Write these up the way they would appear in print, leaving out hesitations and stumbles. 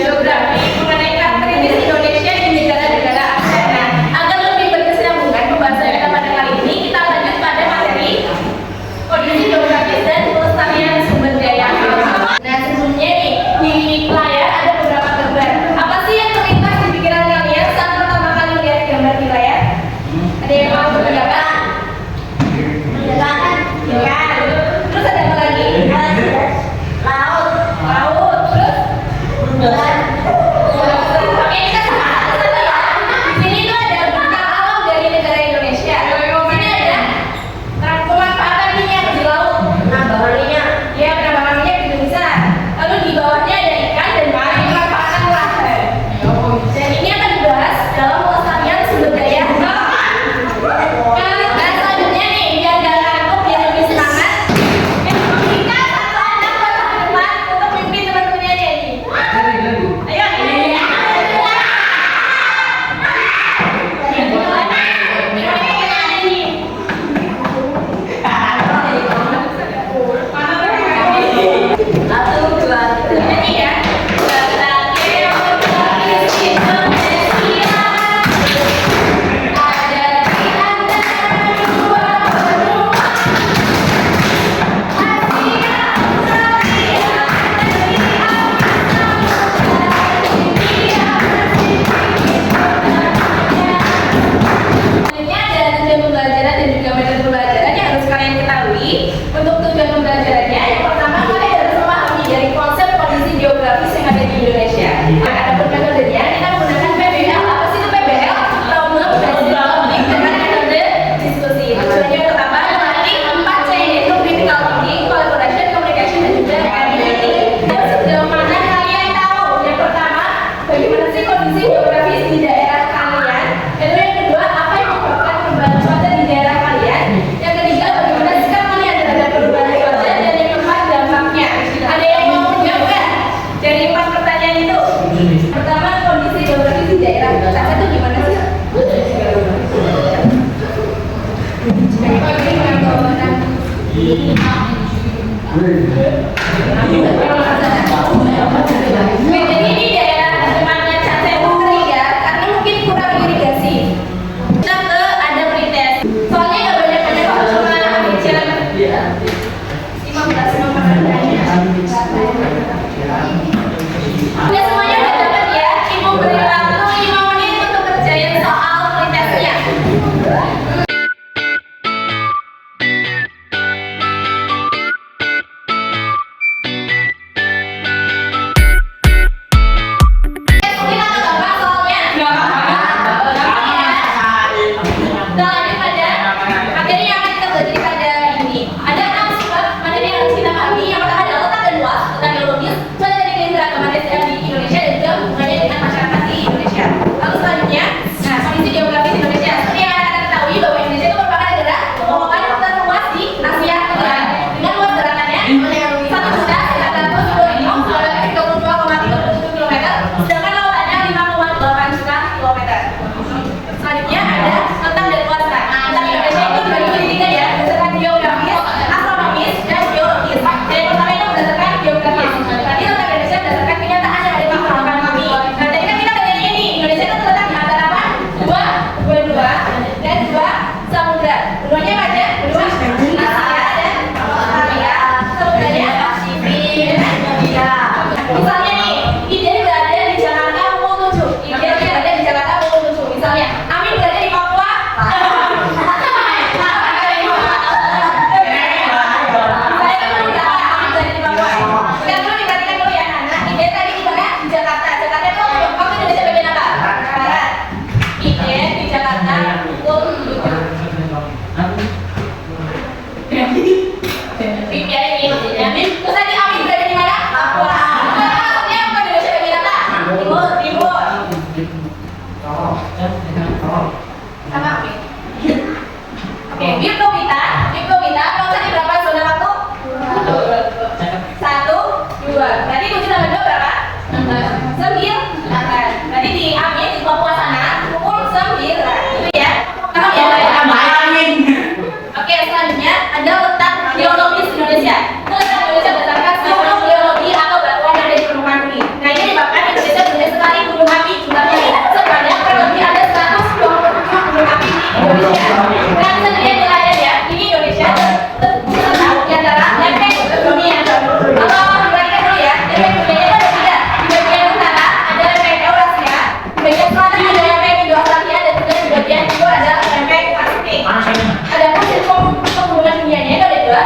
Geografi mengenai karakteristik Indonesia di negara-negara ASEAN. Nah, agar lebih berkesinambungan pembahasan kita pada kali ini, kita lanjut pada materi kondisi geografis dan pelestarian sumber daya alam. Nah, sebelumnya nih di layar ada beberapa gambar. Apa sih yang terlintas di pikiran kalian saat pertama kali lihat gambar di layar? Ada yang mau berpendapat? Jalan, ya. Terus ada apa lagi? Laut, laut. Terus bulan. Oke, kita sama satu ya. Di sini tuh ada bintang alam dari negara Indonesia. Ini ada pemanfaatan minyak di laut. Penambangan minyak. Ya, penambangan minyak itu bisa. Lalu di bawahnya ada ikan dan pemanfaatan lahan. Dan ini akan dibahas dalam pelestarian sumber daya alam. Nah, selanjutnya nih, biar gak ngantuk, biar lebih semangat, kita satu anak buat teman untuk pimpin teman-temannya ini. Ayo, satu, dua, tiga. Nyanyi ya. Tentang geografis Indonesia. Ada di antara dua benua, Asia, Australia, dari Afrika, India, selanjutnya ada tujuan pembelajaran dan juga metode pembelajaran yang harus kalian ketahui. Untuk tujuan pembelajarannya, yang pertama kalian harus memahami dari konsep kondisi geografis yang ada di Indonesia. Adapun metodenya, kita menggunakan PBL. Apa sih itu PBL? Problem Based Learning dengan metode diskusi. Tujuannya yang pertama melatih 4C, yaitu critical thinking, collaboration, communication, dan juga creativity. Dan sejauh mana kalian tahu? Yang pertama, bagaimana sih kondisi geografis di daerah kalian? Lalu yang kedua, apa yang menyebabkan perubahan cuaca di daerah kalian? Yang ketiga, bagaimana sikap kalian terhadap perubahan cuaca? Dan yang keempat, dampaknya. Ada yang mau menjawab nggak dari 4 pertanyaan itu? Pertama, kondisi geografis di daerah kita itu gimana sih? Jadi di daerah tempatnya Cate kering ya, karena mungkin kurang irigasi. Kita ke ada pretest. Soalnya nggak banyak-banyak cuma kecil 15 nomor rendahnya. Udah semuanya udah dapat ya. Ibu beri waktu 5 menit untuk kerjain soal pretestnya. Kita gampang soalnya. Gampang ya. Kita lanjut pada materi yang akan kita belajar pada ini. Ada 6 sifat materi yang harus kita pahami. Yang pertama adalah letak dan luas, letak geologis, cuaca dan iklim beragam ada di Indonesia dan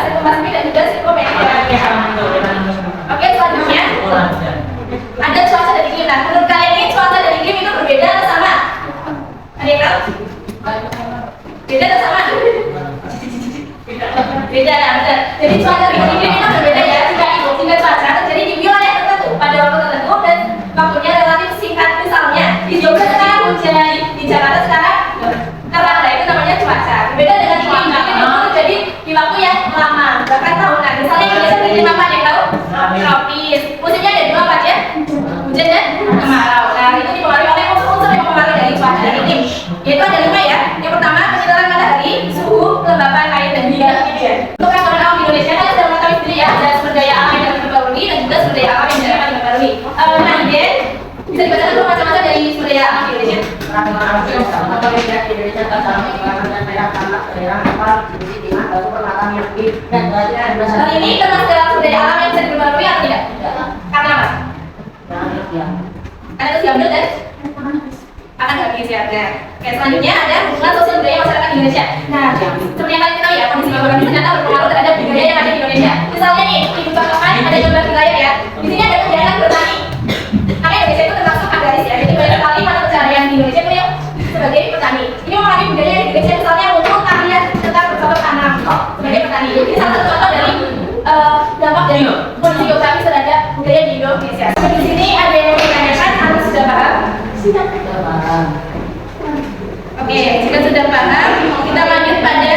sirkulasi dan juga psikometri. Oke, selanjutnya ada cuaca dan iklim. Nah, menurut kalian ini cuaca dan iklim itu berbeda atau sama? Ada yang tahu? Beda atau sama? Beda ya, benar. Jadi cuaca dan iklim itu berbeda ya. Jika cuaca terjadi di wilayah tertentu pada waktu tertentu dan waktunya relatif singkat, misalnya di Jogja sekarang hujan, di Jakarta sekarang terang, nah itu namanya cuaca. Berbeda dengan iklim, itu terjadi di waktu yang lama, bahkan tahunan. Misalnya Indonesia iklim apa yang tahu? Tropis. Musimnya ada dua apa aja? Hujan dan kemarau. Nah itu dipengaruhi oleh unsur-unsur yang mempengaruhi dari cuaca dan iklim. Yaitu ada 5 ya. Yang pertama penyinaran matahari, suhu, kelembapan air dan hujan. Untuk keadaan alam di Indonesia kan sudah mengetahui sendiri ya, ada sumber daya alam yang diperbarui dan juga sumber daya alam yang jarang diperbarui. Nah Iden, bisa dibaca dulu macam-macam dari sumber daya alam di Indonesia. Hal ini termasuk dalam sumber daya alam yang bisa diperbarui atau tidak? Karena apa? Karena itu diambil dan akan habis ya. Nah, oke, selanjutnya ada hubungan sosial budaya masyarakat di Indonesia. Nah, seperti yang kalian tahu ya, kondisi geografi ternyata berpengaruh terhadap budaya yang ada di Indonesia. Misalnya nih, di contohkan ada gambar wilayah ya. Di sini ada kegiatan bertani. Karena Indonesia itu termasuk agraris ya. Jadi banyak sekali mata pencaharian di Indonesia itu yang sebagai petani. Ini mempengaruhi budaya di Indonesia. Misalnya muncul tarian tentang bercocok tanam sebagai petani. Ini salah satu contoh dari dampak dari kondisi geografi terhadap budaya di Indonesia. Di sini ada yang menanyakan, anda sudah paham? Sudah paham. Oke, jika sudah paham, kita lanjut pada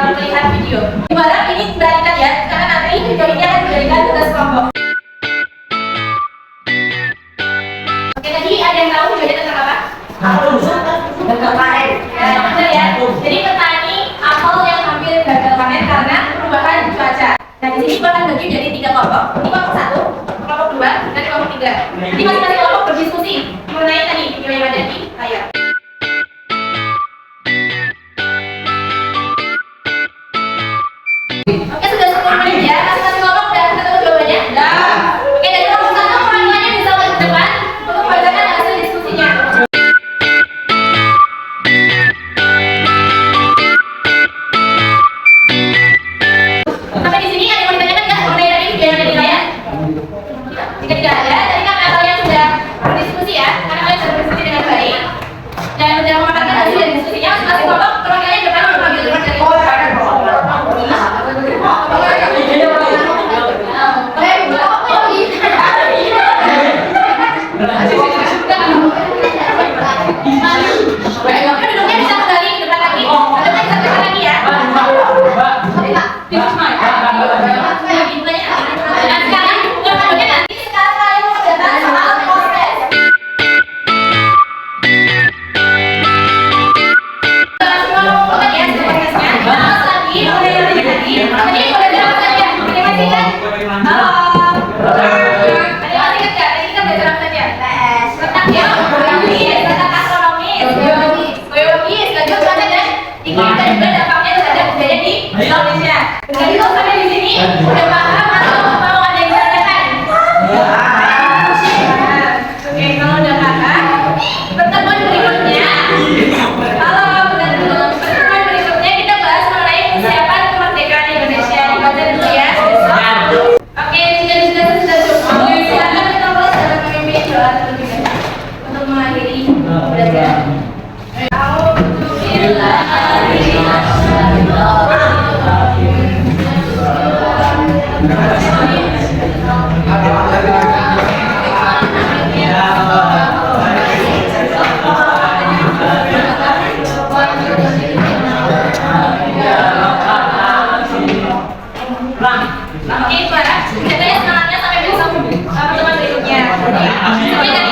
melihat video. Ibarat ini diberikan ya, karena nanti video ini akan diberikan tugas kelompok. Oke, tadi ada yang tahu videonya tentang apa? Gagal panen. Ya, benar ya. Jadi petani apel yang hampir gagal panen karena perubahan cuaca. Nah, di sini akan bagi menjadi 3 kelompok. Ini kelompok 1, kelompok 2, dan kelompok 3. Jadi masing-masing kelompok berdiskusi mengenai tadi video yang ada di layar. Oke, sudah 10 menit ya. Masing-masing kelompok sudah ketemu jawabannya? Sudah. Oke, dari kelompok 1 orang-orangnya bisa ke depan untuk membacakan hasil diskusinya. Sampai di sini ada yang mau ditanyakan nggak mengenai tadi video yang ada di layar? Jika tidak ada, tadi kan kalian sudah berdiskusi ya, karena kalian sudah berdiskusi dengan baik dan sudah memaparkan hasil dari diskusinya. Masing-masing kelompok perwakilannya depan untuk mengambil keluar dari duduknya bisa kembali ke depan lagi, duduknya bisa ke depan lagi ya. Dan sekarang kemudian nanti sekarang kalian mau belajar soal proses. Semua ngomong ya prosesnya. Terus lagi mulai lagi. Tadi boleh jawab saja. Masih kan? Halo. Tadi masih kan? Tadi kita belajar apa saja? Tes. Letak geografis, letak astronomis, geologis, lanjut cuaca dan iklim dan juga dampaknya terhadap budaya di Indonesia. Jadi kalau sampai di sini udah paham atau mau ada yang ditanyakan? Oke, kalau udah paham, pertemuan berikutnya. Halo, pertemuan berikutnya kita bahas mengenai persiapan kemerdekaan Indonesia. Dibaca dulu ya. Oke, jika sudah cukup, silakan kita mulai dengan memimpin doa terlebih dahulu untuk mengakhiri pembelajaran. Oke, Farah, jaga ya semangatnya sampai besok pertemuan berikutnya. Sampai tadi